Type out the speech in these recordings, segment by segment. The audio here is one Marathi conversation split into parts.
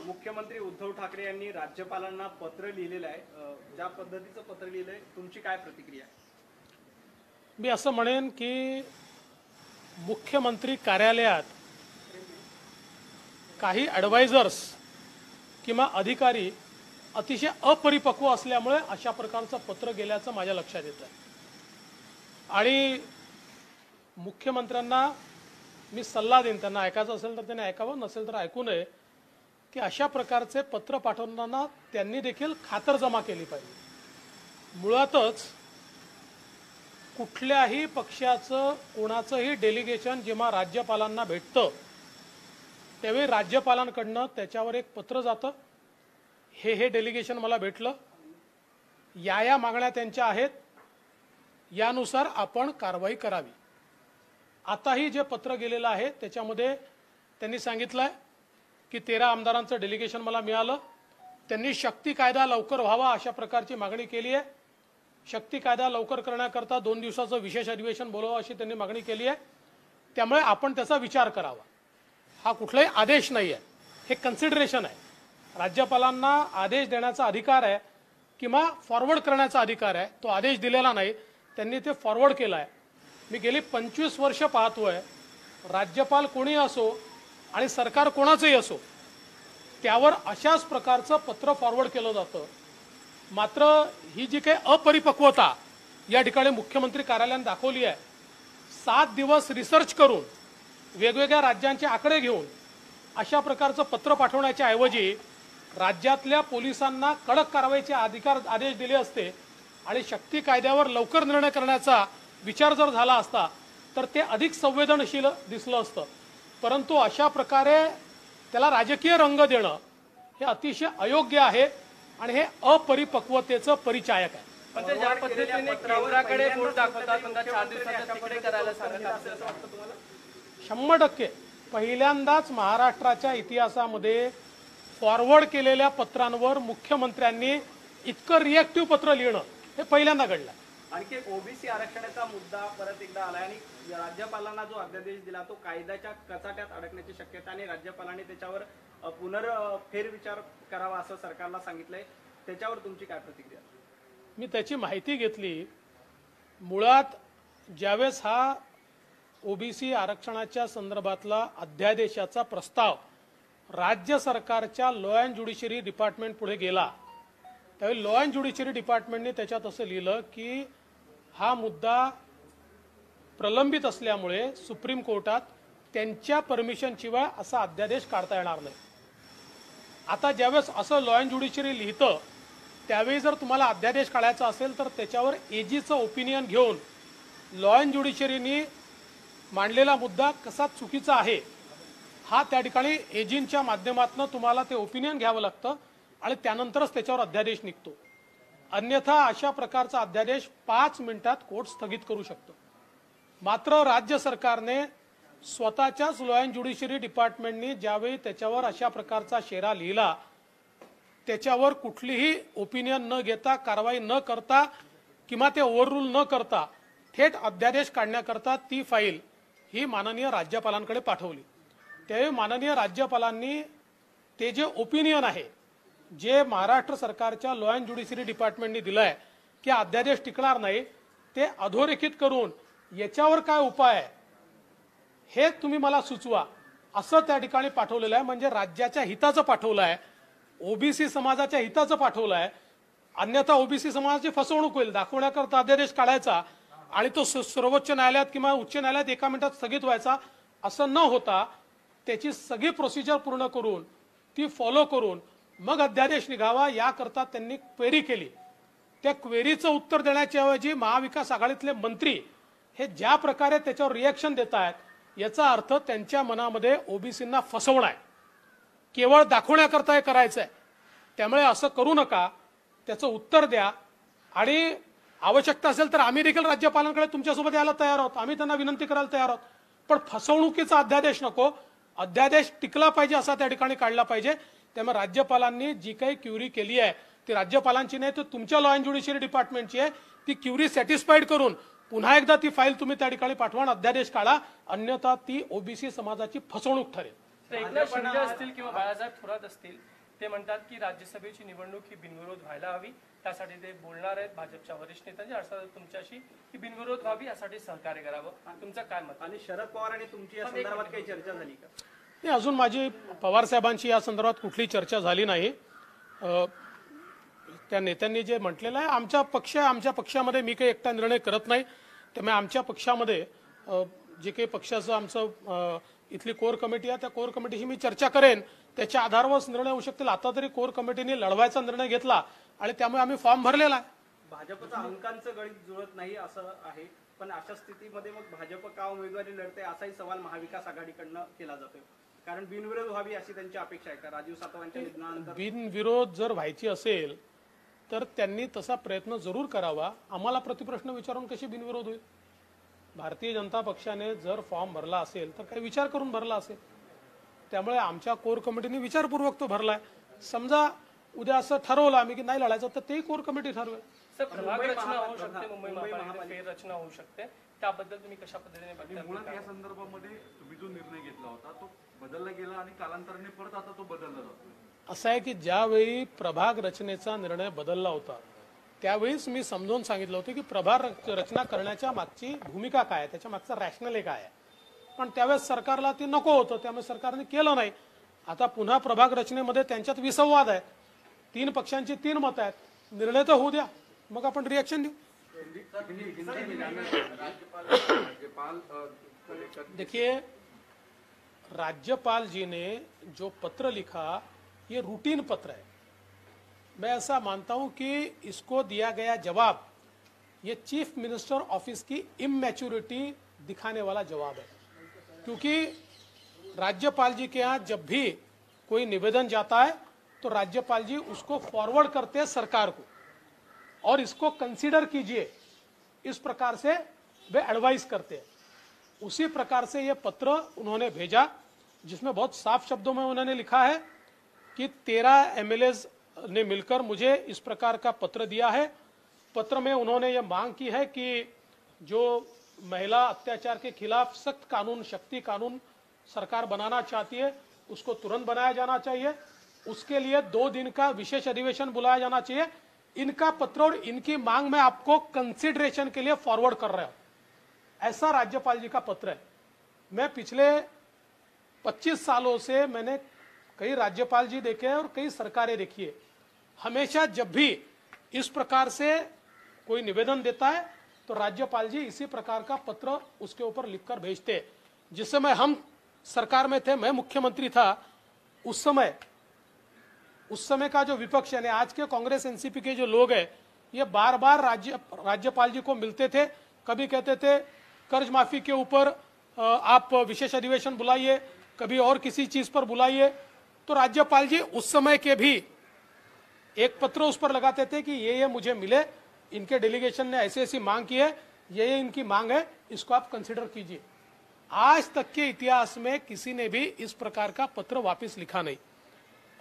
मुख्यमंत्री उद्धव ठाकरे यांनी राज्यपालांना पत्र लिहिलेलं आहे, ज्या पद्धतीचं पत्र लिहिलंय तुमची काय प्रतिक्रिया आहे? मी असं म्हणेन की मुख्यमंत्री कार्यालयात काही ॲडवायझर्स किंवा अधिकारी अतिशय अपरिपक्व असल्यामुळे अशा प्रकारचं पत्र गेल्याचं माझ्या लक्षात येतं आहे। आणि मुख्यमंत्र्यांना मी सल्ला देईन, त्यांना ऐकायचं असेल तर त्यांनी ऐकावं, नसेल तर ऐकू नये, की अशा प्रकारचे पत्र पाठवताना त्यांनी देखील खातरजमा केली पाहिजे। मुळातच कुठल्याही पक्षाचं कोणाचंही डेलिगेशन जेव्हा राज्यपालांना भेटतं त्यावेळी राज्यपालांकडनं त्याच्यावर एक पत्र जातं, हे डेलिगेशन मला भेटलं, या मागण्या त्यांच्या आहेत, यानुसार आपण कारवाई करावी। आताही जे पत्र गेलेलं आहे त्याच्यामध्ये त्यांनी सांगितलंय की 13 आमदारांचं डेलिगेशन मला मिळालं, त्यांनी शक्ती कायदा लवकर व्हावा अशा प्रकारची मागणी केली आहे। शक्ती कायदा लवकर करण्याकरता 2 दिवसाचं विशेष अधिवेशन बोलवावं अशी त्यांनी मागणी केली आहे। त्यामुळे आपण त्याचा विचार करावा। हा कुठलाही आदेश नाही आहे, हे कन्सिडरेशन आहे। राज्यपालांना आदेश देण्याचा अधिकार आहे किंवा फॉरवर्ड करण्याचा अधिकार आहे, तो आदेश दिलेला नाही, त्यांनी ते फॉरवर्ड केलं आहे। मी गेली 25 वर्ष पाहतोय, राज्यपाल कोणी असो आणि सरकार कोणाचंही असो त्यावर अशाच प्रकारचं पत्र फॉरवर्ड केलं जातं। मात्र ही जी काही अपरिपक्वता या ठिकाणी मुख्यमंत्री कार्यालयाने दाखवली आहे, 7 दिवस रिसर्च करून वेगवेगळ्या राज्यांचे आकडे घेऊन अशा प्रकारचं पत्र पाठवण्याच्या ऐवजी राज्यातल्या पोलिसांना कडक कारवाईचे आदेश दिले असते आणि शक्ती कायद्यावर लवकर निर्णय करण्याचा विचार जर झाला असता तर ते अधिक संवेदनशील दिसलं असतं। परंतु अशा प्रकारे त्याला राजकीय रंग देणं हे अतिशय अयोग्य आहे आणि हे अपरिपक्वतेचं परिचायक आहे। पण ते ज्या पद्धतीने केंद्राकडे बोट दाखवतात, 4 दिवसात तिकडे करायला सांगतात, असं वाटतं तुम्हाला? 100% पहिल्यांदाच महाराष्ट्राच्या इतिहासामध्ये फॉरवर्ड केलेल्या पत्रांवर मुख्यमंत्र्यांनी इतकं रिएक्टिव्ह पत्र लिहिणं हे पहिल्यांदा घडलं। आणखी ओबीसी आरक्षणाचा मुद्दा परत एकदा आला आणि राज्यपालांना जो अध्यादेश दिला तो कायद्याच्या कचाट्यात अडकण्याची शक्यता आणि राज्यपालांनी त्याच्यावर फेरविचार करावा असं सरकारला सांगितलंय, त्याच्यावर तुमची काय प्रतिक्रिया? मी त्याची माहिती घेतली। मुळात ज्यावेळेस हा ओबीसी आरक्षणाच्या संदर्भातला अध्यादेशाचा प्रस्ताव राज्य सरकारच्या लॉ अँड ज्युडिशरी डिपार्टमेंट पुढे गेला त्यावेळी लॉ अँड ज्युडिशरी डिपार्टमेंटने त्याच्यात असं लिहिलं की हा मुद्दा प्रलंबित असल्यामुळे सुप्रीम कोर्टात त्यांच्या परमिशन शिवाय असा अध्यादेश काढता येणार नाही। आता ज्यावेळेस असं लॉ अँड ज्युडिशरी लिहितं त्यावेळी जर तुम्हाला अध्यादेश काढायचा असेल तर त्याच्यावर एजीचं ओपिनियन घेऊन लॉ अँड ज्युडिशरीनी मांडलेला मुद्दा कसा चुकीचा आहे हा त्या ठिकाणी एजींच्या माध्यमातून तुम्हाला ते ओपिनियन घ्यावं लागतं आणि त्यानंतरच त्याच्यावर अध्यादेश निघतो। अन्यथा अशा प्रकारचा अध्यादेश 5 मिनिटात कोर्ट स्थगित करू शकतो। मात्र राज्य सरकारने स्वतःच्याच लॉ अँड ज्युडिशरी डिपार्टमेंटनी ज्यावेळी त्याच्यावर अशा प्रकारचा शेरा लिहिला त्याच्यावर कुठलीही ओपिनियन न घेता, कारवाई न करता किंवा ते ओव्हररूल न करता थेट अध्यादेश काढण्याकरता ती फाईल ही माननीय राज्यपालांकडे पाठवली। त्यावेळी माननीय राज्यपालांनी ते जे ओपिनियन आहे जे महाराष्ट्र सरकारच्या लॉ अँड ज्युडिशरी डिपार्टमेंटने दिलंय की अध्यादेश टिकणार नाही, ते अधोरेखित करून याच्यावर काय उपाय आहे हे तुम्ही मला सुचवा असं त्या ठिकाणी पाठवलेलं आहे। म्हणजे राज्याच्या हिताचं पाठवलं आहे, ओबीसी समाजाच्या हिताचं पाठवलं आहे। अन्यथा ओबीसी समाजाची फसवणूक होईल दाखवण्याकरता अध्यादेश काढायचा आणि तो सर्वोच्च न्यायालयात किंवा उच्च न्यायालयात 1 मिनिटात स्थगित व्हायचा, असं न होता त्याची सगळी प्रोसिजर पूर्ण करून ती फॉलो करून मग अध्यादेश निघावा याकरता त्यांनी क्वेरी केली। त्या क्वेरीचं उत्तर देण्याच्या ऐवजी महाविकास आघाडीतले मंत्री हे ज्या प्रकारे त्याच्यावर रिएक्शन देत आहेत याचा अर्थ त्यांच्या मनामध्ये ओबीसींना फसवणं आहे, केवळ दाखवण्याकरता हे करायचं आहे। त्यामुळे असं करू नका, त्याचं उत्तर द्या आणि आवश्यकता असेल तर आम्ही देखील राज्यपालांकडे तुमच्यासोबत यायला तयार आहोत, आम्ही त्यांना विनंती करायला तयार आहोत, पण फसवणुकीचा अध्यादेश नको, अध्यादेश टिकला पाहिजे असा त्या ठिकाणी काढला पाहिजे। त्यामुळे राज्यपालांनी जी काही क्युरी केली आहे ती राज्यपालांची नाही तर तुमच्या लॉ अँड ज्युडिशरी डिपार्टमेंटची आहे, ती क्युरी सॅटिस्फाईड करून पुन्हा एकदा ती फाईल तुम्ही त्या ठिकाणी पाठवा, अध्यादेश काढा, अन्यथा ती ओबीसी समाजाची फसवणूक ठरेल। तर एकनाथ शिंदे असतील किंवा बाळासाहेब थोरात असतील, ते म्हणतात की राज्यसभेची निवडणूक ही बिनविरोध व्हायला हवी, त्यासाठी ते बोलणार आहेत भाजपच्या वरिष्ठ नेत्यांची. अर्थात तुमच्याशी ही बिनविरोध व्हावी यासाठी सहकार्य करावं. तुमचं काय मत? आणि शरद पवार आणि तुमची या संदर्भात काही चर्चा झाली का? नाही, अजून माझी पवार साहेबांची या संदर्भात कुठली चर्चा झाली नाही. त्या नेत्यांनी जे म्हटलेलं आहे, आमच्या पक्षामध्ये मी काही एकटा निर्णय करत नाही. त्यामुळे आमच्या पक्षामध्ये जे काही पक्षाचं आमचं इथली कोर कमिटी आहे, त्या कोर कमिटीशी मी चर्चा करेन. त्याच्या आधारावर निर्णय होऊ शकतील. आता तरी कोर कमिटीने लढवायचा निर्णय घेतला आणि त्यामुळे आम्ही फॉर्म भरलेला आहे. भाजपचा अंकांचं गणित जुळत नाही असं आहे, पण अशा स्थितीमध्ये मग भाजप का उमेदवारी लढते असाही सवाल महाविकास आघाडीकडनं केला जातोय. कारण बिनविरोध व्हावी अशी त्यांची अपेक्षा आहे का? राजीव सातवांच्या निधनानंतर बिनविरोध जर व्हायची असेल तर त्यांनी तसा प्रयत्न जरूर करावा. आम्हाला प्रतिप्रश्न विचारून कशी बिनविरोध होईल? भारतीय जनता पक्षाने जर फॉर्म भरला असेल तर काही विचार करून भरला असेल. त्यामुळे आमच्या कोर कमिटीने विचारपूर्वक तो भरलाय. समजा उद्या असं ठरवलं आम्ही की नाही लढायचं, तर तेही कोर कमिटी ठरवेल. सर, प्रभाग रचना होऊ शकते, मुंबई महापालिकेत फेररचना होऊ शकते, त्याबद्दल तुम्ही कशा पद्धतीने बघता? मुळात या संदर्भामध्ये तुम्ही जो निर्णय घेतला होता तो बदलला गेला आणि कालांतराने परत आता तो बदलला जातो. असं आहे की ज्यावेळी प्रभाग रचनेचा निर्णय बदलला होता त्यावेळीच मी समजावून सांगितलं होतं की प्रभाग रचना करण्याच्या मागची भूमिका काय आहे, त्याच्या मागचा रॅशनल काय आहे. पण त्यावेळेस सरकारला ते नको होतं, त्यामुळे सरकारने केलं नाही. आता पुन्हा प्रभाग रचनेमध्ये त्यांच्यात विसंवाद आहे. 3 पक्षांची 3 मतं आहेत. निर्णय तर होऊ द्या, मग आपण रिएक्शन देऊ. देखिए, राज्यपाल जी ने जो पत्र लिखा ये रूटीन पत्र है. मैं ऐसा मानता हूं कि इसको दिया गया जवाब ये चीफ मिनिस्टर ऑफिस की इमैच्योरिटी दिखाने वाला जवाब है. क्योंकि राज्यपाल जी के यहाँ जब भी कोई निवेदन जाता है तो राज्यपाल जी उसको फॉरवर्ड करते हैं सरकार को और इसको कंसीडर कीजिए, इस प्रकार से वे एडवाइस करते हैं. उसी प्रकार से ये पत्र उन्होंने भेजा जिसमें बहुत साफ शब्दों में उन्होंने लिखा है कि 13 एमएलएज ने मिलकर मुझे इस प्रकार का पत्र दिया है. पत्र में उन्होंने ये मांग की है कि जो महिला अत्याचार के खिलाफ सख्त कानून, शक्ति कानून सरकार बनाना चाहती है उसको तुरंत बनाया जाना चाहिए. उसके लिए 2 दिन का विशेष अधिवेशन बुलाया जाना चाहिए. इनका पत्र और इनकी मांग मैं आपको कंसिडरेशन के लिए फॉरवर्ड कर रहा हूं. ऐसा राज्यपाल जी का पत्र है. मैं पिछले 25 सालों से मैंने कई राज्यपाल जी देखे और कई सरकारें देखी है. हमेशा जब भी इस प्रकार से कोई निवेदन देता है तो राज्यपाल जी इसी प्रकार का पत्र उसके ऊपर लिखकर भेजते हैं. जिस समय हम सरकार में थे, मैं मुख्यमंत्री था, उस समय का जो विपक्ष यानी आज के कांग्रेस एनसीपी के जो लोग हैं ये बार बार राज्यपाल जी को मिलते थे. कभी कहते थे कर्ज माफी के ऊपर आप विशेष अधिवेशन बुलाइए, कभी और किसी चीज पर बुलाइए. तो राज्यपाल जी उस समय के भी एक पत्र उस पर लगाते थे कि ये मुझे मिले, इनके डेलीगेशन ने ऐसी ऐसी मांग की है, ये इनकी मांग है, इसको आप कंसिडर कीजिए. आज तक के इतिहास में किसी ने भी इस प्रकार का पत्र वापस लिखा नहीं.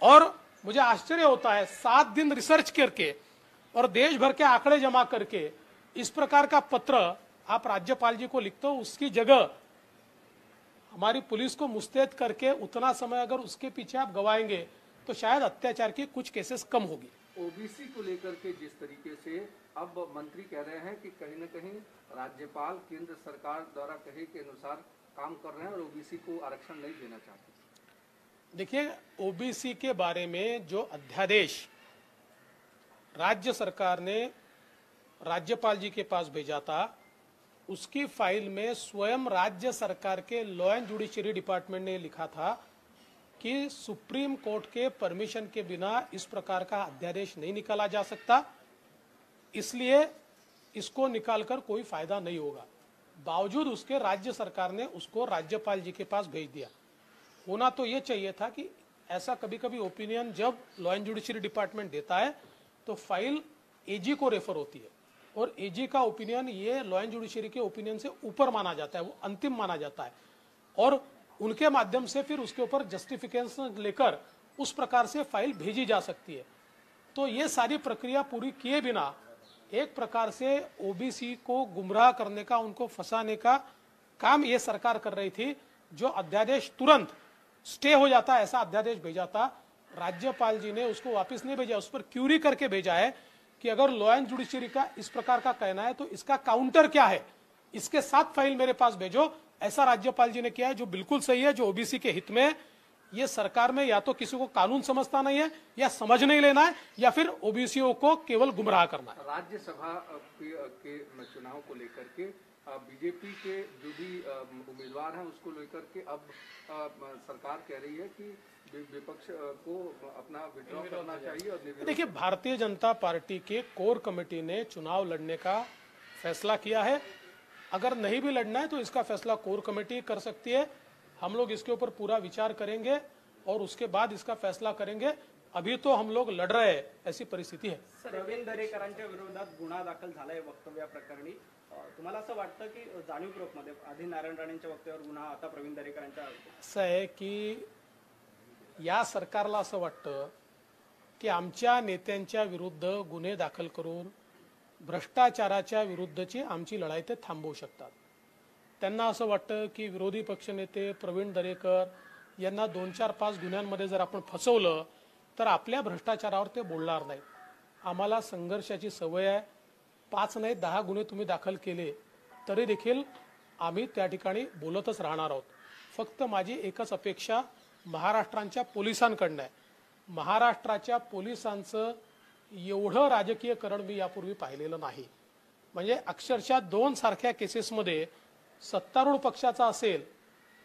और मुझे आश्चर्य होता है 7 दिन रिसर्च करके और देश भर के आंकड़े जमा करके इस प्रकार का पत्र आप राज्यपाल जी को लिखते हो. उसकी जगह हमारी पुलिस को मुस्तैद करके उतना समय अगर उसके पीछे आप गवाएंगे तो शायद अत्याचार की कुछ केसेस कम होगी. ओबीसी को लेकर के जिस तरीके से अब मंत्री कह रहे हैं कि कहीं न कहीं राज्यपाल केंद्र सरकार द्वारा कहे के अनुसार काम कर रहे हैं और ओबीसी को आरक्षण नहीं देना चाहते. देखिए, ओबीसी के बारे में जो अध्यादेश राज्य सरकार ने राज्यपाल जी के पास भेजा था उसकी फाइल में स्वयं राज्य सरकार के लॉ एंड जुडिशरी डिपार्टमेंट ने लिखा था कि सुप्रीम कोर्ट के परमिशन के बिना इस प्रकार का अध्यादेश नहीं निकाला जा सकता, इसलिए इसको निकालकर कोई फायदा नहीं होगा. बावजूद उसके राज्य सरकार ने उसको राज्यपाल जी के पास भेज दिया. होना तो ये चाहिए था कि ऐसा कभी कभी ओपिनियन जब लॉ एंड जुडिशरी डिपार्टमेंट देता है तो फाइल एजी को रेफर होती है और एजी का ओपिनियन ये लॉ एंड जुडिशरी के ओपिनियन से ऊपर माना जाता है, वो अंतिम माना जाता है और उनके माध्यम से फिर उसके ऊपर जस्टिफिकेशन लेकर उस प्रकार से फाइल भेजी जा सकती है. तो ये सारी प्रक्रिया पूरी किए बिना एक प्रकार से ओबीसी को गुमराह करने का, उनको फंसाने का काम ये सरकार कर रही थी. जो अध्यादेश तुरंत स्टे हो जाता, ऐसा अध्यादेश भेजा था। राज्यपाल जी ने उसको वापस नहीं भेजा, उस पर क्यूरी करके भेजा है कि अगर लॉ एंड जुडिशरी का इस प्रकार का कहना है तो इसका काउंटर क्या है, इसके साथ फाइल मेरे पास भेजो। ऐसा राज्यपाल जी ने किया है, जो बिल्कुल सही है, जो ओबीसी के हित में है। ये सरकार में या तो किसी को कानून समझता नहीं है, या समझ नहीं लेना है, या फिर ओबीसीओ को केवल गुमराह करना है। राज्यसभा के चुनाव को लेकर के बीजेपी के जो भी उम्मीदवार हैं उसको लेकर के अब सरकार कह रही है कि विपक्ष को अपना विड्रॉ करना चाहिए और निर्विरोध। देखिए, भारतीय जनता पार्टी के कोर कमेटी ने चुनाव लड़ने का फैसला किया है। अगर नहीं भी लड़ना है तो इसका फैसला कोर कमेटी कर सकती है। हम लोग इसके ऊपर पूरा विचार करेंगे और उसके बाद इसका फैसला करेंगे। अभी तो हम लोग लढ रहे हैं, ऐसी परिस्थिती है। प्रवीण दरेकरांच्या विरोधात गुन्हा दाखल झालाय वक्तव्याप्रकरणी। तुम्हाला असं वाटतं की जाणीवपूर्वकमध्ये आधी नारायण राणेंच्या वक्तव्यावर गुन्हा, आता प्रवीण दरेकरांच्या? असं आहे की या सरकारला असं वाटतं की आमच्या नेत्यांच्या विरुद्ध गुन्हे दाखल करून भ्रष्टाचाराच्या विरुद्धची आमची लढाई ते थांबवू शकतात। त्यांना असं वाटतं की विरोधी पक्षनेते प्रवीण दरेकर यांना 2, 4, 5 गुन्ह्यांमध्ये जर आपण फसवलं तर आपल्या भ्रष्टाचारावर ते बोलणार नाहीत। आम्हाला संघर्षाची सवय आहे। 5 नाही 10 गुन्हे तुम्ही दाखल केले तरी देखील आम्ही त्या ठिकाणी बोलतच राहणार आहोत। फक्त माझी एकच अपेक्षा महाराष्ट्राच्या पोलिसांकडनं आहे। महाराष्ट्राच्या पोलिसांचं एवढं राजकीयकरण मी यापूर्वी पाहिलेलं नाही। म्हणजे अक्षरशः 2 सारख्या केसेसमध्ये सत्तारूढ पक्षाचा असेल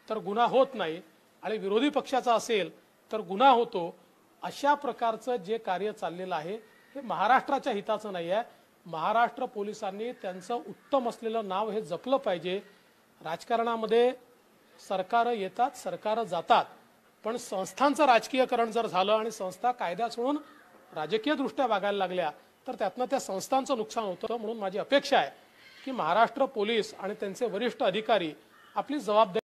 तर गुन्हा होत नाही आणि विरोधी पक्षाचा असेल तर गुन्हा होतो। अशा प्रकारचं जे कार्य चाललेलं आहे हे महाराष्ट्राच्या हिताचं नाही आहे। महाराष्ट्र पोलिसांनी त्यांचं उत्तम असलेलं नाव हे जपलं पाहिजे। राजकारणामध्ये सरकार येतात, सरकार जातात, पण संस्थांचं राजकीयकरण जर झालं आणि संस्था कायदा सोडून राजकीय दृष्ट्या वागायला लागल्या तर त्यातनं त्या संस्थांचं नुकसान होतं। म्हणून माझी अपेक्षा आहे की महाराष्ट्र पोलीस आणि त्यांचे वरिष्ठ अधिकारी आपली जबाबदारी